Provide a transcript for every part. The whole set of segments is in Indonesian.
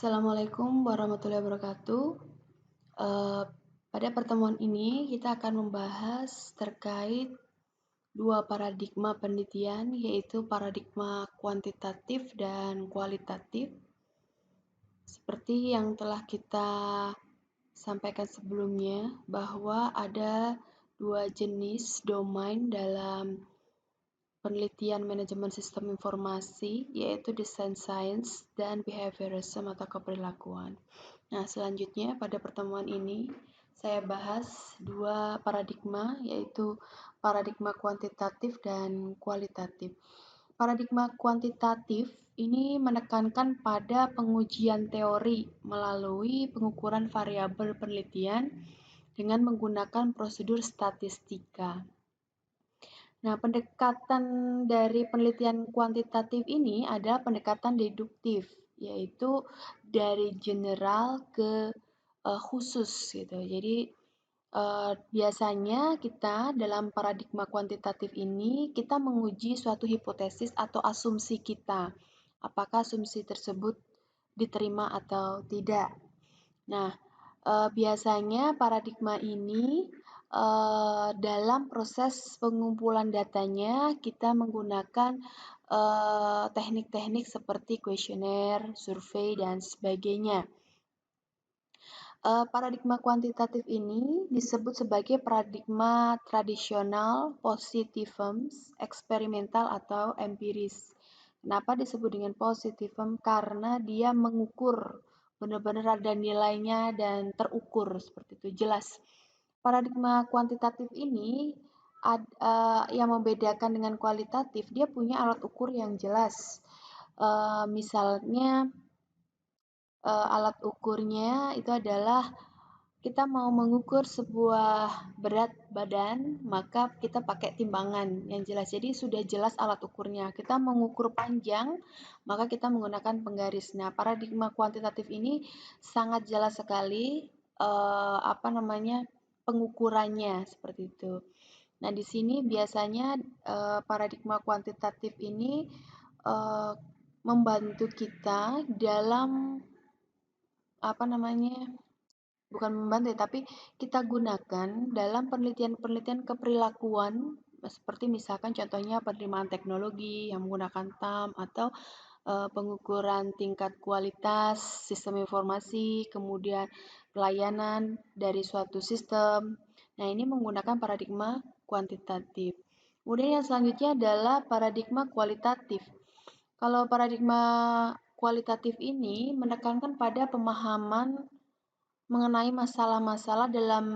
Assalamualaikum warahmatullahi wabarakatuh. Eh, Pada pertemuan ini kita akan membahas terkait dua paradigma penelitian, yaitu paradigma kuantitatif dan kualitatif. Seperti yang telah kita sampaikan sebelumnya, bahwa ada dua jenis domain dalam penelitian manajemen sistem informasi, yaitu design science dan behaviorism atau keperilakuan. Nah, selanjutnya pada pertemuan ini saya bahas dua paradigma, yaitu paradigma kuantitatif dan kualitatif. Paradigma kuantitatif ini menekankan pada pengujian teori melalui pengukuran variabel penelitian dengan menggunakan prosedur statistika. Nah, pendekatan dari penelitian kuantitatif ini adalah pendekatan deduktif, yaitu dari general ke khusus gitu. Jadi biasanya kita dalam paradigma kuantitatif ini kita menguji suatu hipotesis atau asumsi kita. Apakah asumsi tersebut diterima atau tidak. Nah, biasanya paradigma ini dalam proses pengumpulan datanya kita menggunakan teknik-teknik seperti kuesioner, survei, dan sebagainya. Paradigma kuantitatif ini disebut sebagai paradigma tradisional, positifism, eksperimental, atau empiris. Kenapa disebut dengan positifism? Karena dia mengukur, benar-benar ada nilainya dan terukur, seperti itu, jelas. Paradigma kuantitatif ini yang membedakan dengan kualitatif, dia punya alat ukur yang jelas. Misalnya, alat ukurnya itu adalah kita mau mengukur sebuah berat badan, maka kita pakai timbangan yang jelas. Jadi sudah jelas alat ukurnya. Kita mengukur panjang, maka kita menggunakan penggaris. Nah, paradigma kuantitatif ini sangat jelas sekali pengukurannya seperti itu. Nah, di sini biasanya paradigma kuantitatif ini membantu kita dalam bukan membantu, tapi kita gunakan dalam penelitian-penelitian keperilakuan, seperti misalkan contohnya penerimaan teknologi yang menggunakan TAM atau pengukuran tingkat kualitas sistem informasi, kemudian pelayanan dari suatu sistem. Nah, ini menggunakan paradigma kuantitatif. Kemudian yang selanjutnya adalah paradigma kualitatif. Kalau paradigma kualitatif ini menekankan pada pemahaman mengenai masalah-masalah dalam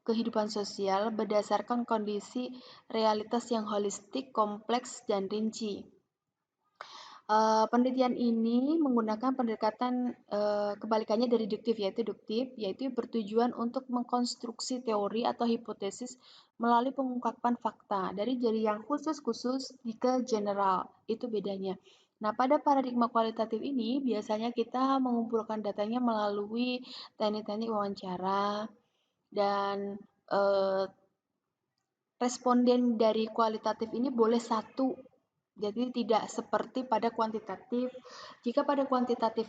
kehidupan sosial berdasarkan kondisi realitas yang holistik, kompleks, dan rinci. Penelitian ini menggunakan pendekatan kebalikannya dari deduktif, yaitu bertujuan untuk mengkonstruksi teori atau hipotesis melalui pengungkapan fakta dari yang khusus ke general. Itu bedanya. Nah, pada paradigma kualitatif ini biasanya kita mengumpulkan datanya melalui teknik-teknik wawancara dan responden dari kualitatif ini boleh satu. Jadi tidak seperti pada kuantitatif. Jika pada kuantitatif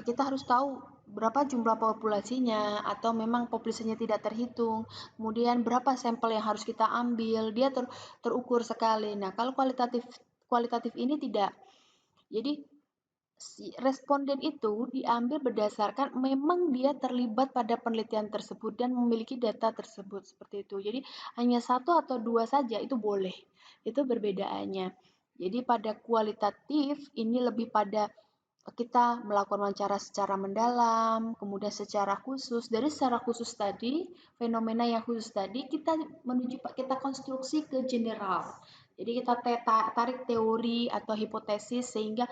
kita harus tahu berapa jumlah populasinya atau memang populasinya tidak terhitung. Kemudian berapa sampel yang harus kita ambil, dia terukur sekali. Nah, kalau kualitatif ini tidak. Jadi responden itu diambil berdasarkan memang dia terlibat pada penelitian tersebut dan memiliki data tersebut seperti itu. Jadi hanya satu atau dua saja itu boleh. Itu perbedaannya. Jadi pada kualitatif ini lebih pada kita melakukan wawancara secara mendalam, kemudian secara khusus. Dari secara khusus tadi, fenomena yang khusus tadi kita konstruksi ke general. Jadi kita tarik teori atau hipotesis sehingga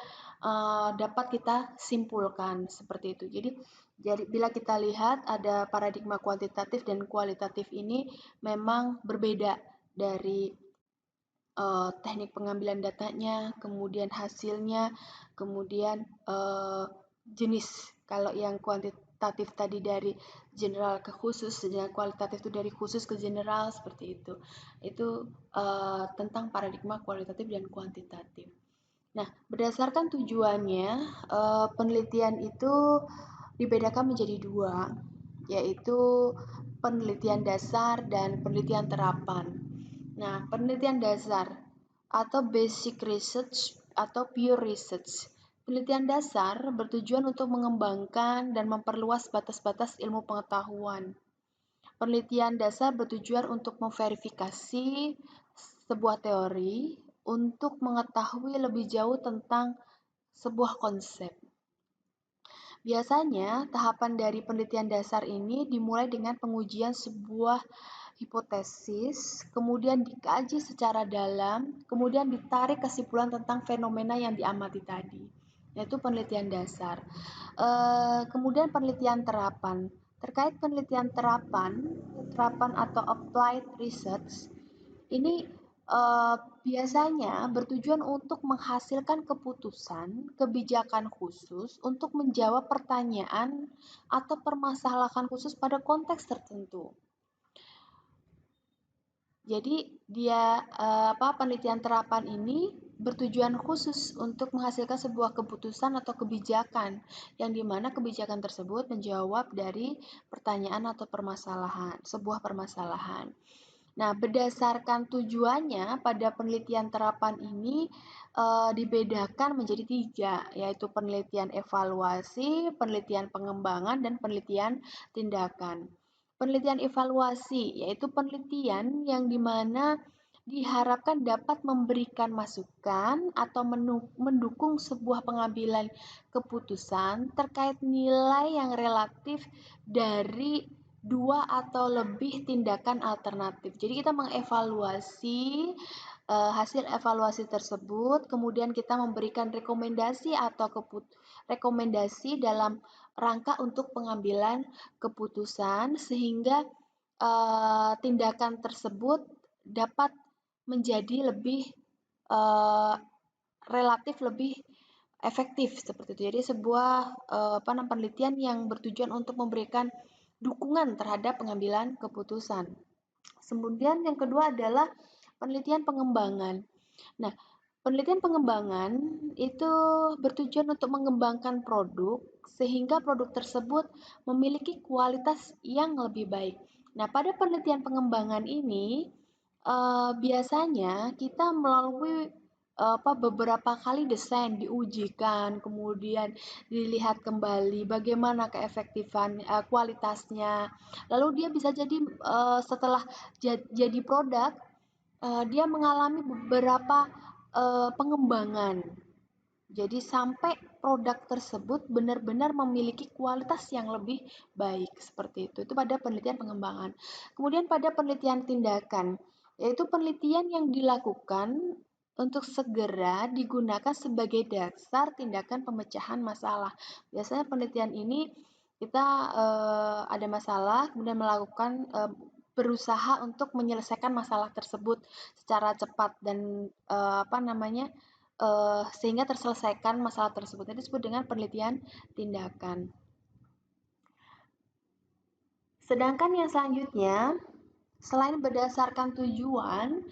dapat kita simpulkan seperti itu. Jadi bila kita lihat ada paradigma kuantitatif dan kualitatif ini memang berbeda dari teknik pengambilan datanya, kemudian hasilnya, kemudian jenis. Kalau yang kuantitatif tadi dari general ke khusus, dan kualitatif itu dari khusus ke general, seperti itu. Itu tentang paradigma kualitatif dan kuantitatif. Nah, berdasarkan tujuannya, penelitian itu dibedakan menjadi dua, yaitu penelitian dasar dan penelitian terapan. Nah, penelitian dasar atau basic research atau pure research. Penelitian dasar bertujuan untuk mengembangkan dan memperluas batas-batas ilmu pengetahuan. Penelitian dasar bertujuan untuk memverifikasi sebuah teori untuk mengetahui lebih jauh tentang sebuah konsep. Biasanya, tahapan dari penelitian dasar ini dimulai dengan pengujian sebuah hipotesis, kemudian dikaji secara dalam, kemudian ditarik kesimpulan tentang fenomena yang diamati tadi, yaitu penelitian dasar. Kemudian penelitian terapan. Terkait penelitian terapan atau applied research, ini biasanya bertujuan untuk menghasilkan keputusan, kebijakan khusus untuk menjawab pertanyaan atau permasalahan khusus pada konteks tertentu. Jadi penelitian terapan ini bertujuan khusus untuk menghasilkan sebuah keputusan atau kebijakan yang dimana kebijakan tersebut menjawab dari pertanyaan atau sebuah permasalahan. Nah, berdasarkan tujuannya pada penelitian terapan ini dibedakan menjadi tiga, yaitu penelitian evaluasi, penelitian pengembangan, dan penelitian tindakan. Penelitian evaluasi yaitu penelitian yang dimana diharapkan dapat memberikan masukan atau mendukung sebuah pengambilan keputusan terkait nilai yang relatif dari dua atau lebih tindakan alternatif. Jadi kita mengevaluasi hasil evaluasi tersebut, kemudian kita memberikan rekomendasi atau rekomendasi dalam rangka untuk pengambilan keputusan sehingga tindakan tersebut dapat menjadi lebih relatif lebih efektif seperti itu. Jadi sebuah penelitian yang bertujuan untuk memberikan dukungan terhadap pengambilan keputusan. Kemudian yang kedua adalah penelitian pengembangan. Nah, penelitian pengembangan itu bertujuan untuk mengembangkan produk sehingga produk tersebut memiliki kualitas yang lebih baik. Nah, pada penelitian pengembangan ini biasanya kita melalui beberapa kali desain diujikan, kemudian dilihat kembali bagaimana keefektifan kualitasnya. Lalu dia bisa jadi setelah jadi produk, dia mengalami beberapa pengembangan. Jadi sampai produk tersebut benar-benar memiliki kualitas yang lebih baik seperti itu. Itu pada penelitian pengembangan. Kemudian pada penelitian tindakan, yaitu penelitian yang dilakukan untuk segera digunakan sebagai dasar tindakan pemecahan masalah. Biasanya penelitian ini kita ada masalah, kemudian melakukan berusaha untuk menyelesaikan masalah tersebut secara cepat dan sehingga terselesaikan masalah tersebut. Ini disebut dengan penelitian tindakan. Sedangkan yang selanjutnya, selain berdasarkan tujuan,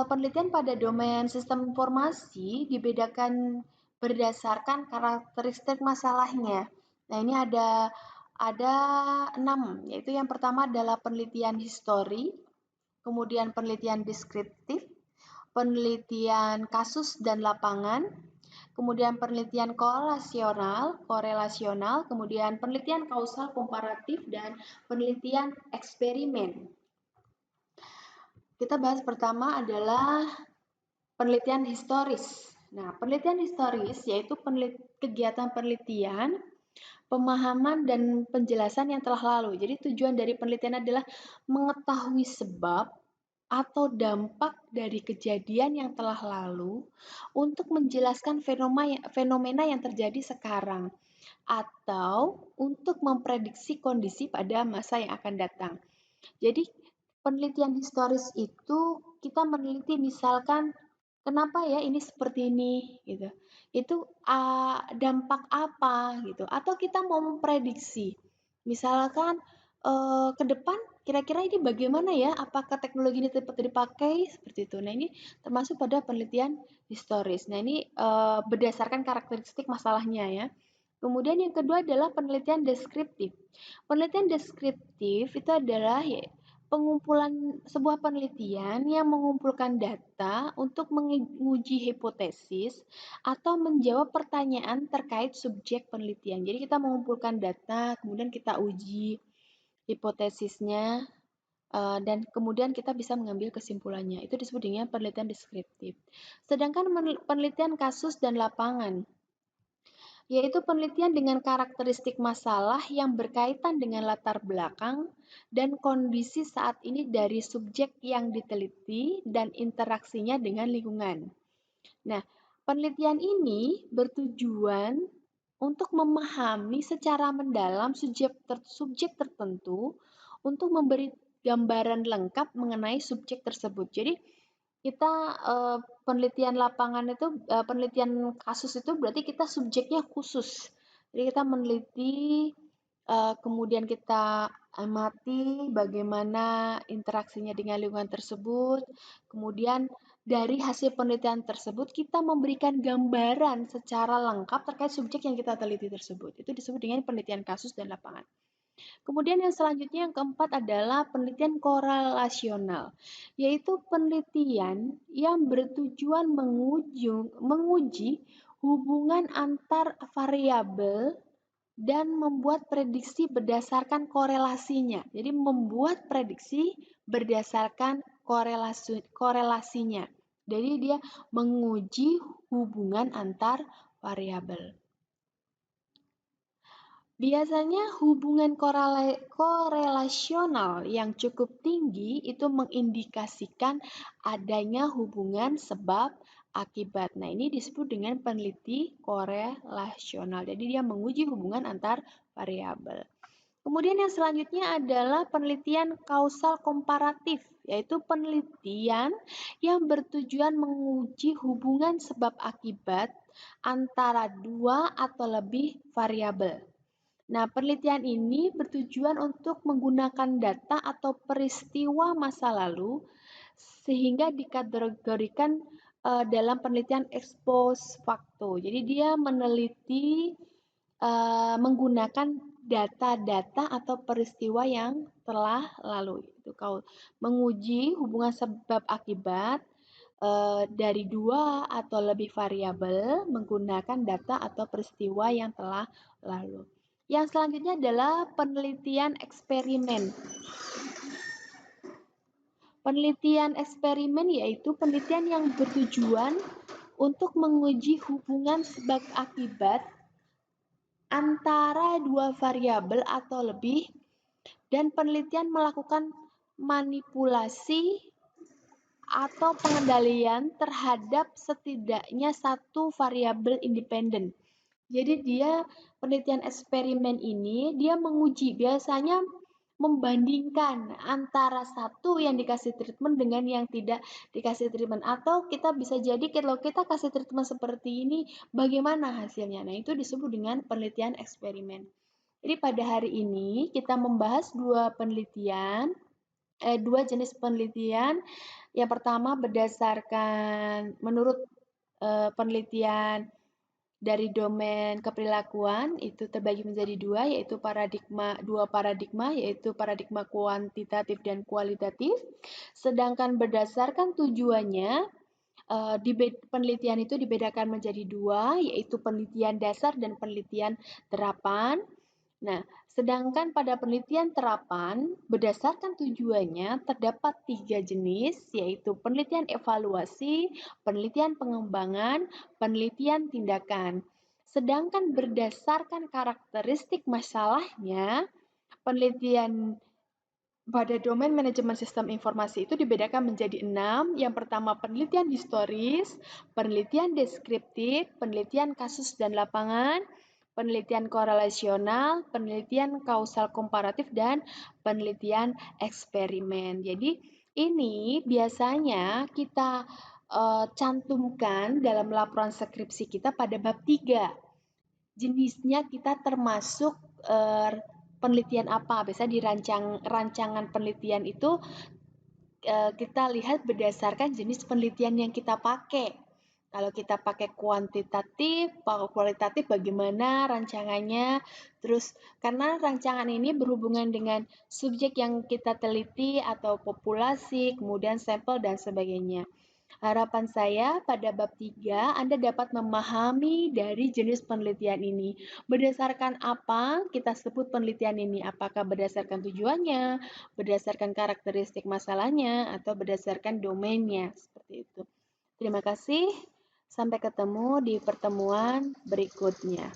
penelitian pada domain sistem informasi dibedakan berdasarkan karakteristik masalahnya. Nah, ini ada 6, yaitu yang pertama adalah penelitian histori, kemudian penelitian deskriptif, penelitian kasus dan lapangan, kemudian penelitian korelasional, kemudian penelitian kausal komparatif, dan penelitian eksperimen. Kita bahas pertama adalah penelitian historis. Nah, penelitian historis yaitu kegiatan penelitian, pemahaman, dan penjelasan yang telah lalu. Jadi tujuan dari penelitian adalah mengetahui sebab atau dampak dari kejadian yang telah lalu untuk menjelaskan fenomena yang terjadi sekarang atau untuk memprediksi kondisi pada masa yang akan datang. Jadi penelitian historis itu kita meneliti misalkan kenapa ya ini seperti ini gitu. Itu dampak apa gitu atau kita mau memprediksi. Misalkan ke depan kira-kira ini bagaimana ya? Apakah teknologi ini tepat dipakai? Seperti itu. Nah, ini termasuk pada penelitian historis. Nah, ini berdasarkan karakteristik masalahnya ya. Kemudian yang kedua adalah penelitian deskriptif. Penelitian deskriptif itu adalah pengumpulan sebuah penelitian yang mengumpulkan data untuk menguji hipotesis atau menjawab pertanyaan terkait subjek penelitian. Jadi kita mengumpulkan data, kemudian kita uji hipotesisnya, dan kemudian kita bisa mengambil kesimpulannya. Itu disebut dengan penelitian deskriptif. Sedangkan penelitian kasus dan lapangan, yaitu penelitian dengan karakteristik masalah yang berkaitan dengan latar belakang dan kondisi saat ini dari subjek yang diteliti dan interaksinya dengan lingkungan. Nah, penelitian ini bertujuan untuk memahami secara mendalam subjek tertentu untuk memberi gambaran lengkap mengenai subjek tersebut. Jadi, kita penelitian lapangan itu, penelitian kasus itu berarti kita subjeknya khusus. Jadi kita meneliti, kemudian kita amati bagaimana interaksinya dengan lingkungan tersebut, kemudian dari hasil penelitian tersebut kita memberikan gambaran secara lengkap terkait subjek yang kita teliti tersebut. Itu disebut dengan penelitian kasus dan lapangan. Kemudian yang selanjutnya yang keempat adalah penelitian korelasional, yaitu penelitian yang bertujuan menguji hubungan antar variabel dan membuat prediksi berdasarkan korelasinya. Jadi membuat prediksi berdasarkan korelasinya. Jadi dia menguji hubungan antar variabel. Biasanya hubungan korelasional yang cukup tinggi itu mengindikasikan adanya hubungan sebab akibat. Nah, ini disebut dengan peneliti korelasional. Jadi dia menguji hubungan antar variabel. Kemudian yang selanjutnya adalah penelitian kausal komparatif, yaitu penelitian yang bertujuan menguji hubungan sebab akibat antara dua atau lebih variabel. Nah, penelitian ini bertujuan untuk menggunakan data atau peristiwa masa lalu sehingga dikategorikan dalam penelitian ex post facto. Jadi dia meneliti menggunakan data-data atau peristiwa yang telah lalu. Itu kau menguji hubungan sebab akibat dari dua atau lebih variabel menggunakan data atau peristiwa yang telah lalu. Yang selanjutnya adalah penelitian eksperimen. Penelitian eksperimen yaitu penelitian yang bertujuan untuk menguji hubungan sebab akibat antara dua variabel atau lebih dan penelitian melakukan manipulasi atau pengendalian terhadap setidaknya satu variabel independen. Jadi dia penelitian eksperimen ini dia menguji, biasanya membandingkan antara satu yang dikasih treatment dengan yang tidak dikasih treatment, atau kita bisa jadi kalau kita kasih treatment seperti ini bagaimana hasilnya. Nah, itu disebut dengan penelitian eksperimen. Jadi pada hari ini kita membahas dua jenis penelitian. Yang pertama berdasarkan menurut penelitian dari domain keperilakuan itu terbagi menjadi dua, yaitu dua paradigma, yaitu paradigma kuantitatif dan kualitatif. Sedangkan berdasarkan tujuannya, penelitian itu dibedakan menjadi dua, yaitu penelitian dasar dan penelitian terapan. Nah, sedangkan pada penelitian terapan, berdasarkan tujuannya terdapat 3 jenis, yaitu penelitian evaluasi, penelitian pengembangan, penelitian tindakan. Sedangkan berdasarkan karakteristik masalahnya, penelitian pada domain manajemen sistem informasi itu dibedakan menjadi 6. Yang pertama penelitian historis, penelitian deskriptif, penelitian kasus dan lapangan, penelitian korelasional, penelitian kausal komparatif, dan penelitian eksperimen. Jadi ini biasanya kita cantumkan dalam laporan skripsi kita pada bab 3. Jenisnya kita termasuk penelitian apa. Biasanya di rancangan penelitian itu kita lihat berdasarkan jenis penelitian yang kita pakai. Kalau kita pakai kuantitatif, kualitatif bagaimana rancangannya. Terus karena rancangan ini berhubungan dengan subjek yang kita teliti atau populasi, kemudian sampel dan sebagainya. Harapan saya pada bab 3 Anda dapat memahami dari jenis penelitian ini. Berdasarkan apa kita sebut penelitian ini? Apakah berdasarkan tujuannya, berdasarkan karakteristik masalahnya, atau berdasarkan domainnya? Seperti itu. Terima kasih. Sampai ketemu di pertemuan berikutnya.